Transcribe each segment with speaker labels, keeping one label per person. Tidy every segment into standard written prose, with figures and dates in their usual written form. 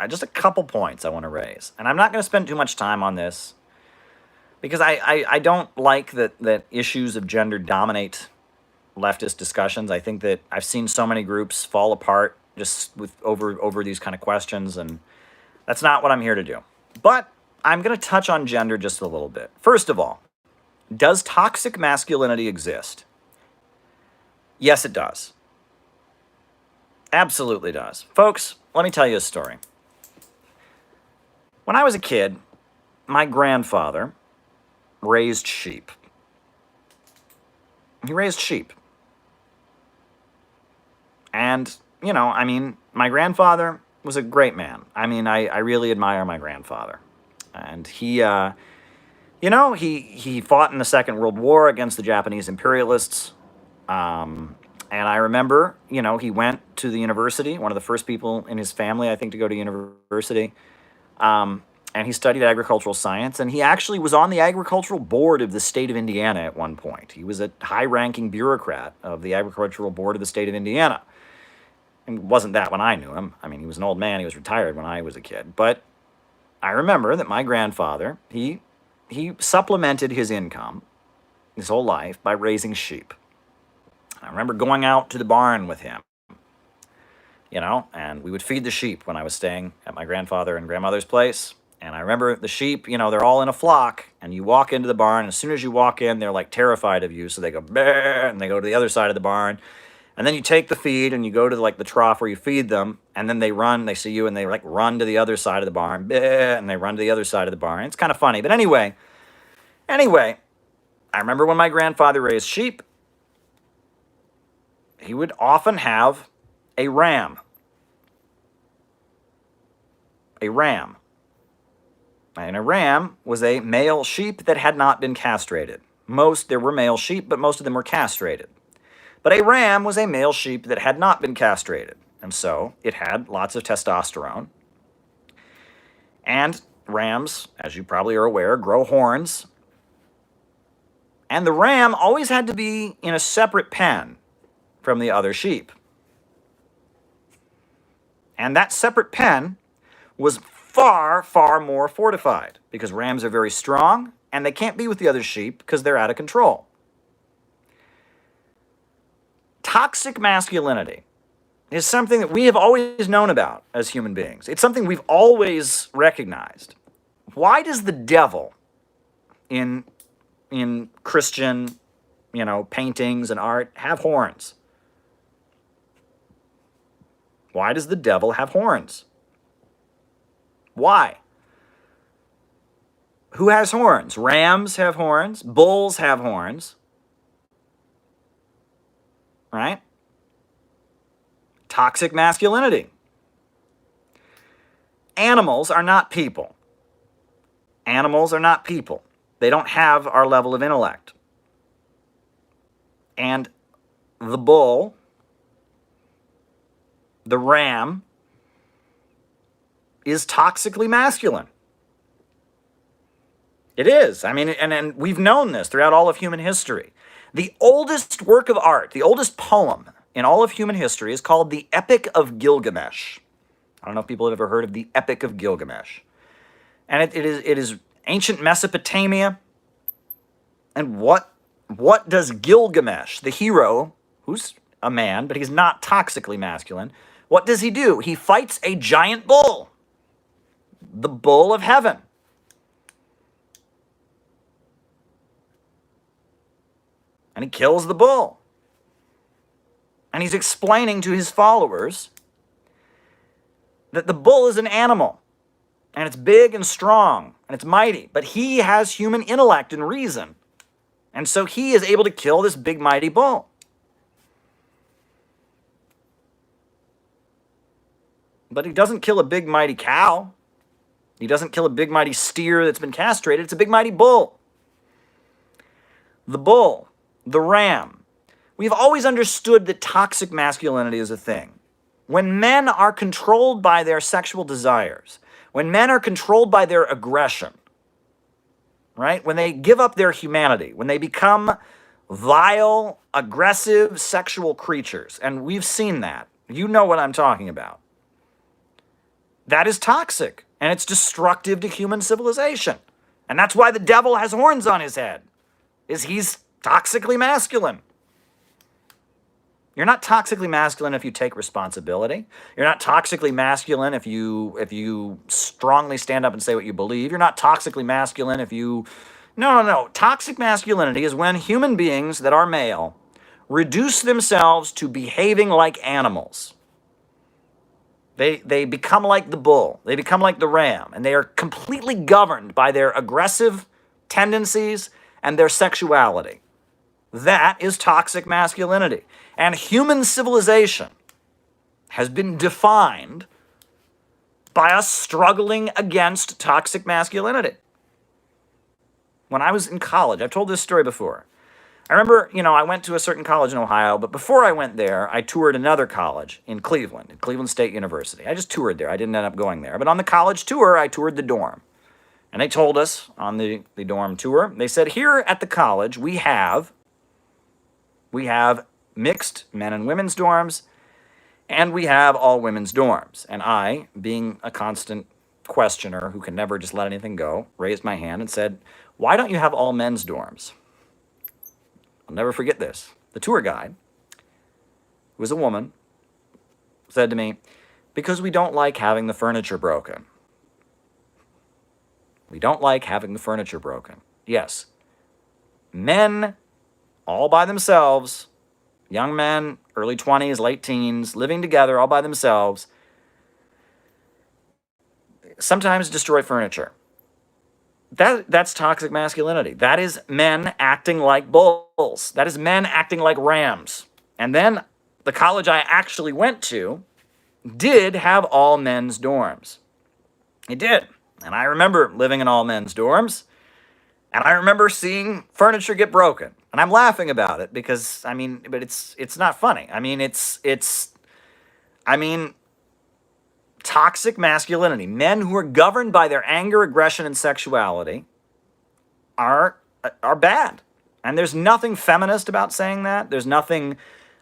Speaker 1: Just a couple points I want to raise. And I'm not going to spend too much time on this because I don't like that issues of gender dominate leftist discussions. I think that I've seen so many groups fall apart just with over these kind of questions, and that's not what I'm here to do. But I'm going to touch on gender just a little bit. First of all, does toxic masculinity exist? Yes, it does. Absolutely does. Folks, let me tell you a story. When I was a kid, my grandfather raised sheep. He raised sheep. And, my grandfather was a great man. I really admire my grandfather. And he fought in the Second World War against the Japanese imperialists. And I remember, he went to the university, one of the first people in his family, I think, to go to university. And he studied agricultural science, and he actually was on the agricultural board of the state of Indiana at one point. He was a high-ranking bureaucrat of the agricultural board of the state of Indiana. It wasn't that when I knew him. He was an old man. He was retired when I was a kid. But I remember that my grandfather, he supplemented his income his whole life by raising sheep. I remember going out to the barn with him, and we would feed the sheep when I was staying at my grandfather and grandmother's place. And I remember the sheep, they're all in a flock, and you walk into the barn, and as soon as you walk in, they're like terrified of you, so they go, "Bah," and they go to the other side of the barn. And then you take the feed, and you go to the trough where you feed them, and then they see you, and they run to the other side of the barn, "Bah," and they run to the other side of the barn. It's kind of funny, but anyway, I remember when my grandfather raised sheep, he would often have a ram. A ram. And a ram was a male sheep that had not been castrated. There were male sheep, but most of them were castrated. But a ram was a male sheep that had not been castrated. And so it had lots of testosterone. And rams, as you probably are aware, grow horns. And the ram always had to be in a separate pen from the other sheep. And that separate pen was far, far more fortified because rams are very strong and they can't be with the other sheep because they're out of control. Toxic masculinity is something that we have always known about as human beings. It's something we've always recognized. Why does the devil in Christian, paintings and art have horns? Why does the devil have horns? Why? Who has horns? Rams have horns. Bulls have horns. Right? Toxic masculinity. Animals are not people. Animals are not people. They don't have our level of intellect. And the bull, the ram, is toxically masculine. It is. And we've known this throughout all of human history. The oldest work of art, the oldest poem in all of human history is called the Epic of Gilgamesh. I don't know if people have ever heard of the Epic of Gilgamesh. And it is ancient Mesopotamia. And what does Gilgamesh, the hero, who's a man, but he's not toxically masculine, what does he do? He fights a giant bull. The bull of heaven. And he kills the bull. And he's explaining to his followers that the bull is an animal. And it's big and strong. And it's mighty. But he has human intellect and reason. And so he is able to kill this big, mighty bull. But he doesn't kill a big, mighty cow. He doesn't kill a big, mighty steer that's been castrated. It's a big, mighty bull. The bull, the ram. We've always understood that toxic masculinity is a thing. When men are controlled by their sexual desires, when men are controlled by their aggression, right? When they give up their humanity, when they become vile, aggressive, sexual creatures, and we've seen that. You know what I'm talking about. That is toxic, and it's destructive to human civilization. And that's why the devil has horns on his head, is he's toxically masculine. You're not toxically masculine if you take responsibility. You're not toxically masculine if you strongly stand up and say what you believe. You're not toxically masculine if you... No. Toxic masculinity is when human beings that are male reduce themselves to behaving like animals. They become like the bull. They become like the ram. And they are completely governed by their aggressive tendencies and their sexuality. That is toxic masculinity. And human civilization has been defined by us struggling against toxic masculinity. When I was in college, I've told this story before. I remember, I went to a certain college in Ohio, but before I went there, I toured another college in Cleveland, at Cleveland State University. I just toured there. I didn't end up going there. But on the college tour, I toured the dorm. And they told us on the dorm tour, they said, here at the college, we have mixed men and women's dorms, and we have all women's dorms. And I, being a constant questioner who can never just let anything go, raised my hand and said, why don't you have all men's dorms? I'll never forget this. The tour guide, who was a woman, said to me, because we don't like having the furniture broken. We don't like having the furniture broken. Yes, men all by themselves, young men, early 20s, late teens, living together all by themselves, sometimes destroy furniture. That's toxic masculinity. That is men acting like bulls. That is men acting like rams. And then the college I actually went to did have all men's dorms. It did. And I remember living in all men's dorms. And I remember seeing furniture get broken. And I'm laughing about it because, but it's not funny. Toxic masculinity. Men who are governed by their anger, aggression, and sexuality are bad. And there's nothing feminist about saying that. There's nothing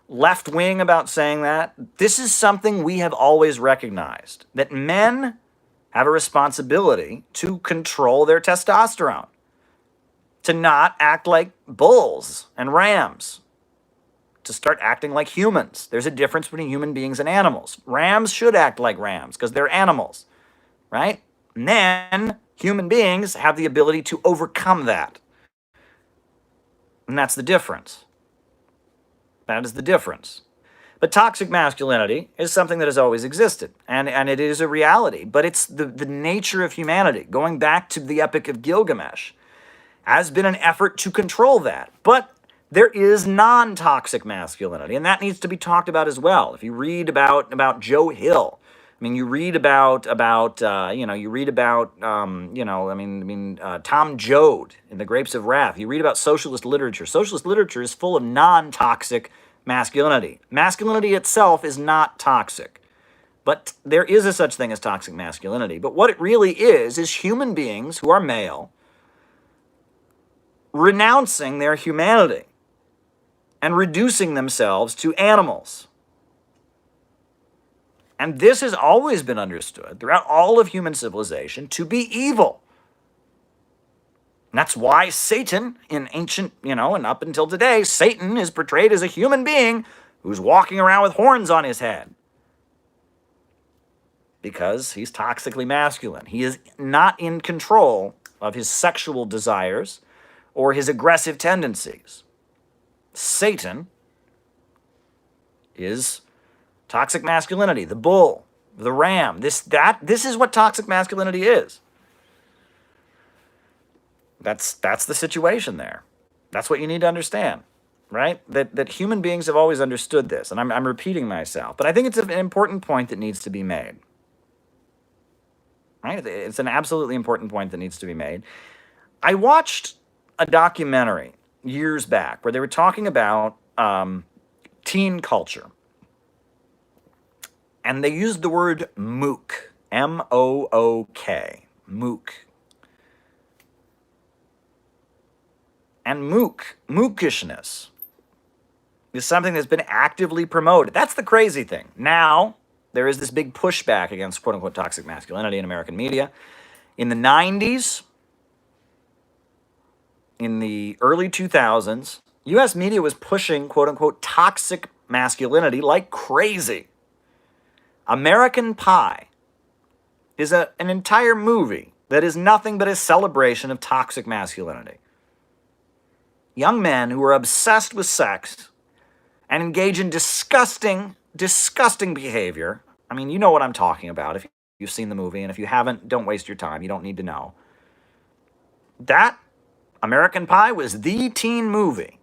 Speaker 1: left-wing about saying that. This is something we have always recognized, that men have a responsibility to control their testosterone, to not act like bulls and rams, to start acting like humans. There's a difference between human beings and animals. Rams should act like rams because they're animals, right? And then human beings have the ability to overcome that. And that's the difference. That is the difference. But toxic masculinity is something that has always existed, and it is a reality. But it's the nature of humanity. Going back to the Epic of Gilgamesh has been an effort to control that. But there is non-toxic masculinity, and that needs to be talked about as well. If you read about Joe Hill, you read about Tom Joad in The Grapes of Wrath. You read about socialist literature. Socialist literature is full of non-toxic masculinity. Masculinity itself is not toxic, but there is a such thing as toxic masculinity. But what it really is human beings who are male renouncing their humanity and reducing themselves to animals. And this has always been understood throughout all of human civilization to be evil. And that's why Satan in ancient, and up until today, Satan is portrayed as a human being who's walking around with horns on his head. Because he's toxically masculine. He is not in control of his sexual desires or his aggressive tendencies. Satan is toxic masculinity, the bull, the ram. This is what toxic masculinity is. That's the situation there. That's what you need to understand, right? That human beings have always understood this, and I'm repeating myself, but I think it's an important point that needs to be made. Right? It's an absolutely important point that needs to be made. I watched a documentary years back where they were talking about teen culture. And they used the word mook, M-O-O-K, mook. And mookishness is something that's been actively promoted. That's the crazy thing. Now, there is this big pushback against quote-unquote toxic masculinity in American media. In the 90s, in the early 2000s, U.S. media was pushing quote-unquote toxic masculinity like crazy. American Pie is an entire movie that is nothing but a celebration of toxic masculinity. Young men who are obsessed with sex and engage in disgusting behavior. I mean, you know what I'm talking about if you've seen the movie, and if you haven't, don't waste your time. You don't need to know. That American Pie was the teen movie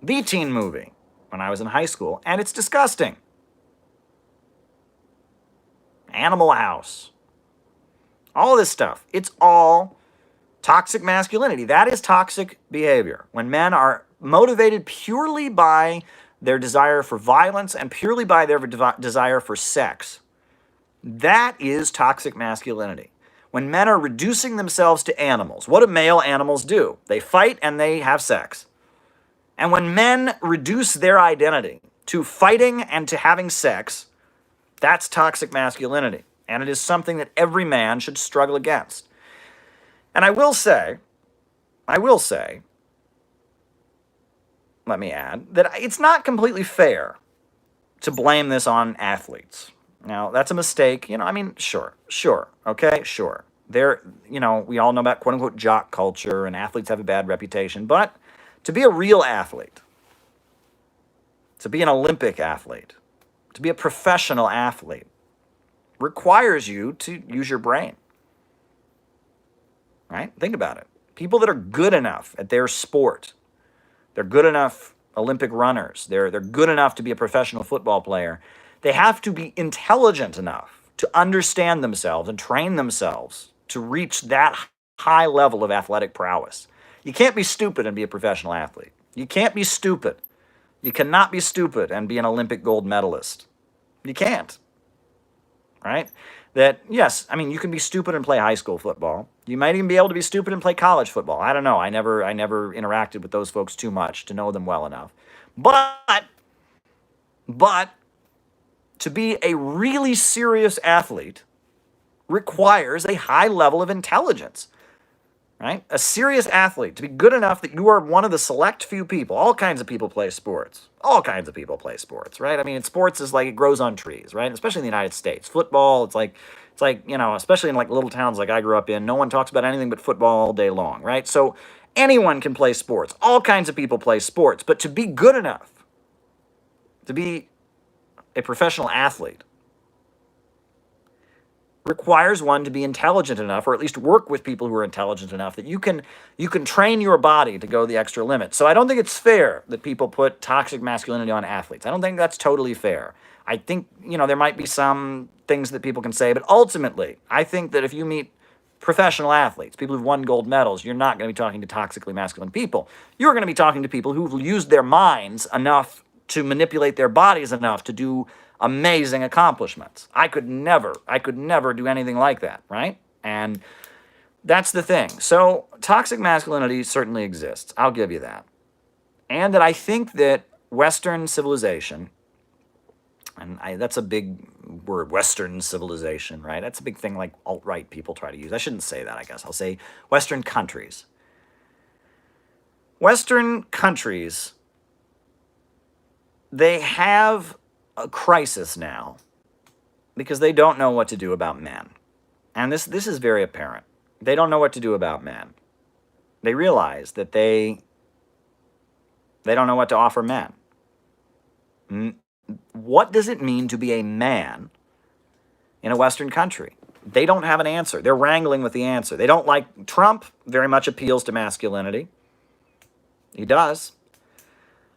Speaker 1: when I was in high school, and it's disgusting. Animal House. All of this stuff. It's all toxic masculinity. That is toxic behavior. When men are motivated purely by their desire for violence and purely by their desire for sex, that is toxic masculinity. When men are reducing themselves to animals, what do male animals do? They fight and they have sex. And when men reduce their identity to fighting and to having sex, that's toxic masculinity. And it is something that every man should struggle against. And I will say, let me add, that it's not completely fair to blame this on athletes. Now, that's a mistake. Sure. We all know about quote-unquote jock culture, and athletes have a bad reputation. But to be a real athlete, to be an Olympic athlete, to be a professional athlete, requires you to use your brain. Right? Think about it. People that are good enough at their sport, they're good enough Olympic runners, they're good enough to be a professional football player, they have to be intelligent enough to understand themselves and train themselves to reach that high level of athletic prowess. You can't be stupid and be a professional athlete. You can't be stupid. You cannot be stupid and be an Olympic gold medalist. You can't. Right? You can be stupid and play high school football. You might even be able to be stupid and play college football. I don't know. I never interacted with those folks too much to know them well enough. But to be a really serious athlete requires a high level of intelligence. Right? A serious athlete, to be good enough that you are one of the select few people. All kinds of people play sports. Right? I mean, sports is like it grows on trees, right? Especially in the United States. Football, it's like, especially in like little towns like I grew up in, no one talks about anything but football all day long, right? So anyone can play sports. All kinds of people play sports. But to be good enough, to be a professional athlete, requires one to be intelligent enough, or at least work with people who are intelligent enough that you can train your body to go the extra limit. So I don't think it's fair that people put toxic masculinity on athletes. I don't think that's totally fair. I think, there might be some things that people can say, but ultimately, I think that if you meet professional athletes, people who've won gold medals, you're not going to be talking to toxically masculine people. You're going to be talking to people who've used their minds enough to manipulate their bodies enough to do amazing accomplishments. I could never do anything like that, right? And that's the thing. So toxic masculinity certainly exists. I'll give you that. And that I think that Western civilization, and that's a big word, Western civilization, right? That's a big thing like alt-right people try to use. I shouldn't say that, I guess. I'll say Western countries. Western countries, they have a crisis now because they don't know what to do about men. And this is very apparent. They don't know what to do about men. They realize that they don't know what to offer men. What does it mean to be a man in a Western country? They don't have an answer. They're wrangling with the answer. They don't like Trump. Very much appeals to masculinity. He does.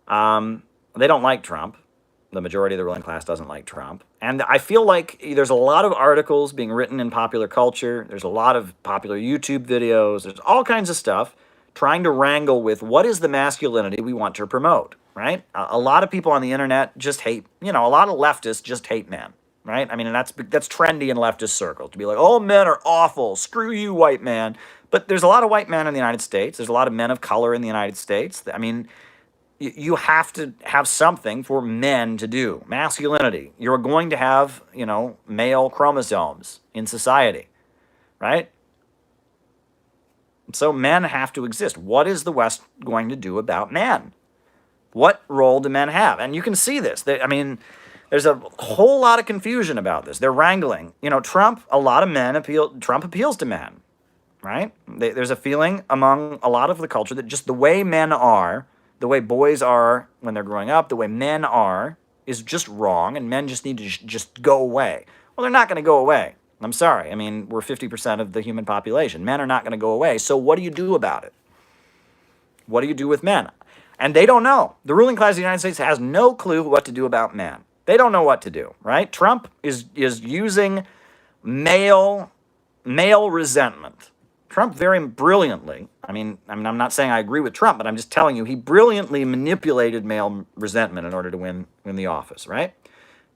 Speaker 1: They don't like Trump. The majority of the ruling class doesn't like Trump. And I feel like there's a lot of articles being written in popular culture. There's a lot of popular YouTube videos. There's all kinds of stuff trying to wrangle with what is the masculinity we want to promote, right? A lot of people on the internet just hate, a lot of leftists just hate men, right? I mean, and that's trendy in leftist circles to be like, oh, men are awful. Screw you, white man. But there's a lot of white men in the United States. There's a lot of men of color in the United States. I mean, You have to have something for men to do. Masculinity. You're going to have, male chromosomes in society, right? So men have to exist. What is the West going to do about men? What role do men have? And you can see this. There's a whole lot of confusion about this. They're wrangling. Trump, a lot of men Trump appeals to men, right? There's a feeling among a lot of the culture that just the way men are, the way boys are when they're growing up, the way men are, is just wrong, and men just need to just go away. Well, they're not going to go away. I'm sorry. We're 50% of the human population. Men are not going to go away. So what do you do about it? What do you do with men? And they don't know. The ruling class of the United States has no clue what to do about men. They don't know what to do, right? Trump is using male resentment. Trump very brilliantly, I'm not saying I agree with Trump, but I'm just telling you, he brilliantly manipulated male resentment in order to win the office, right?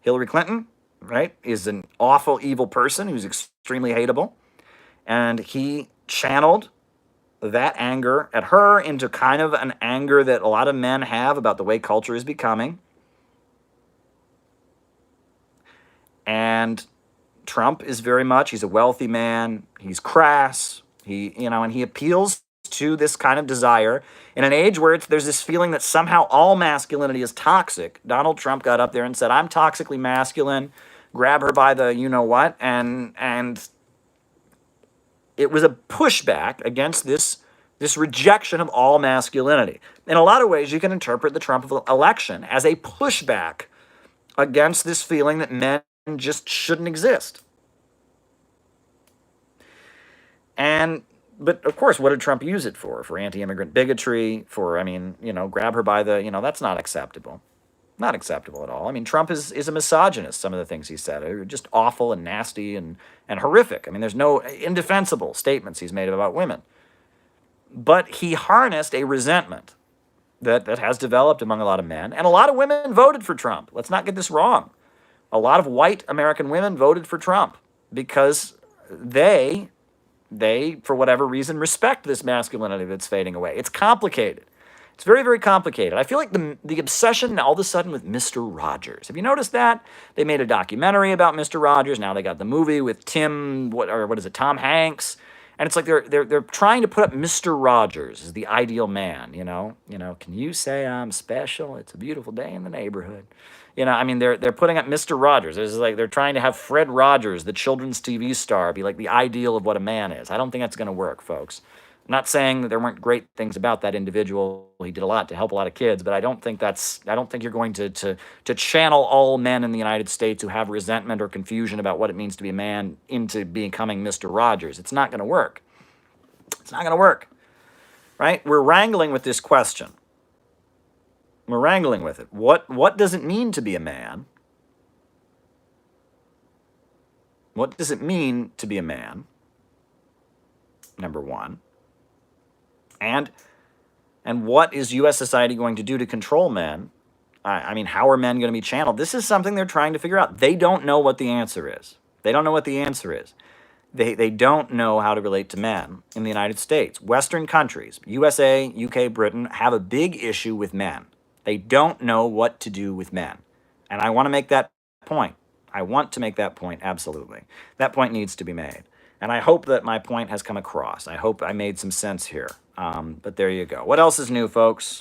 Speaker 1: Hillary Clinton, right, is an awful, evil person who's extremely hateable. And he channeled that anger at her into kind of an anger that a lot of men have about the way culture is becoming. And Trump is very much, he's a wealthy man, he's crass, and he appeals to this kind of desire in an age where there's this feeling that somehow all masculinity is toxic. Donald Trump got up there and said, I'm toxically masculine, grab her by the you-know-what, and it was a pushback against this rejection of all masculinity. In a lot of ways, you can interpret the Trump election as a pushback against this feeling that men just shouldn't exist. But of course, what did Trump use it for? For anti-immigrant bigotry, for, grab her by the, that's not acceptable. Not acceptable at all. Trump is a misogynist, some of the things he said are just awful and nasty and horrific. There's no indefensible statements he's made about women. But he harnessed a resentment that has developed among a lot of men. And a lot of women voted for Trump. Let's not get this wrong. A lot of white American women voted for Trump because they, for whatever reason, respect this masculinity that's fading away. It's complicated. It's very, very complicated. I feel like the obsession all of a sudden with Mr. Rogers. Have you noticed that? They made a documentary about Mr. Rogers. Now they got the movie with Tom Hanks. And it's like they're trying to put up Mr. Rogers as the ideal man, can you say I'm special? It's a beautiful day in the neighborhood. They're putting up Mr. Rogers. It's like they're trying to have Fred Rogers, the children's TV star, be like the ideal of what a man is. I don't think that's going to work, folks. I'm not saying that there weren't great things about that individual. He did a lot to help a lot of kids, but I don't think you're going to channel all men in the United States who have resentment or confusion about what it means to be a man into becoming Mr. Rogers. It's not going to work. It's not going to work, right? We're wrangling with this question. We're wrangling with it. What does it mean to be a man? What does it mean to be a man? Number one. And what is U.S. society going to do to control men? How are men going to be channeled? This is something they're trying to figure out. They don't know what the answer is. They don't know what the answer is. They don't know how to relate to men in the United States. Western countries, USA, UK, Britain, have a big issue with men. They don't know what to do with men. And I want to make that point. I want to make that point, absolutely. That point needs to be made. And I hope that my point has come across. I hope I made some sense here. But there you go. What else is new, folks?